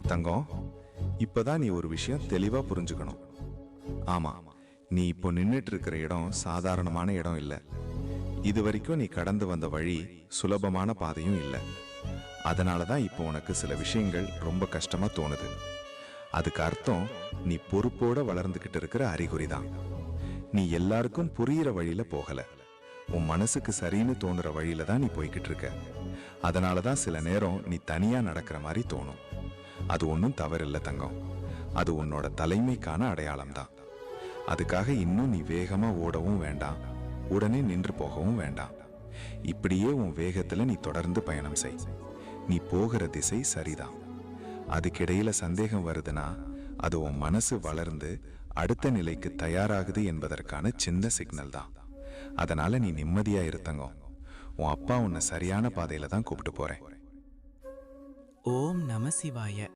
தங்கம், இப்பதான் நீ ஒரு விஷயம் தெளிவா புரிஞ்சுக்கணும். ஆமா, நீ இப்போ நின்னுட்டு இருக்கிற இடம் சாதாரணமான இடம் இல்ல. இது வரைக்கும் நீ கடந்து வந்த வழி சுலபமான பாதையும் இல்ல. அதனாலதான் இப்போ உனக்கு சில விஷயங்கள் ரொம்ப கஷ்டமா தோணுது. அதுக்கு அர்த்தம் நீ பொறுப்போட வளர்ந்துகிட்டு இருக்கிற அறிகுறிதான். நீ எல்லாருக்கும் புரியிற வழியில போகல. உன் மனசுக்கு சரின்னு தோணுற வழியில தான் நீ போய்கிட்டு இருக்க. அதனாலதான் சில நேரம் நீ தனியா நடக்கிற மாதிரி தோணும். அது ஒன்றும் தவறில்லை தங்கம். அது உன்னோட தலைமைக்கான அடையாளம் தான். அதுக்காக இன்னும் நீ வேகமா ஓடவும் வேண்டாம், உடனே நின்று போகவும் வேண்டாம். இப்படியே உன் வேகத்துல நீ தொடர்ந்து பயணம் செய். நீ போகிற திசை சரிதான். அதுக்கிடையில சந்தேகம் வருதுன்னா அது உன் மனசு வளர்ந்து அடுத்த நிலைக்கு தயாராகுது என்பதற்கான சின்ன சிக்னல் தான். அதனால நீ நிம்மதியா இரு தங்கம். உன் அப்பா உன்னை சரியான பாதையில தான் கூப்பிட்டு போறேன். ஓம் நம சிவாய.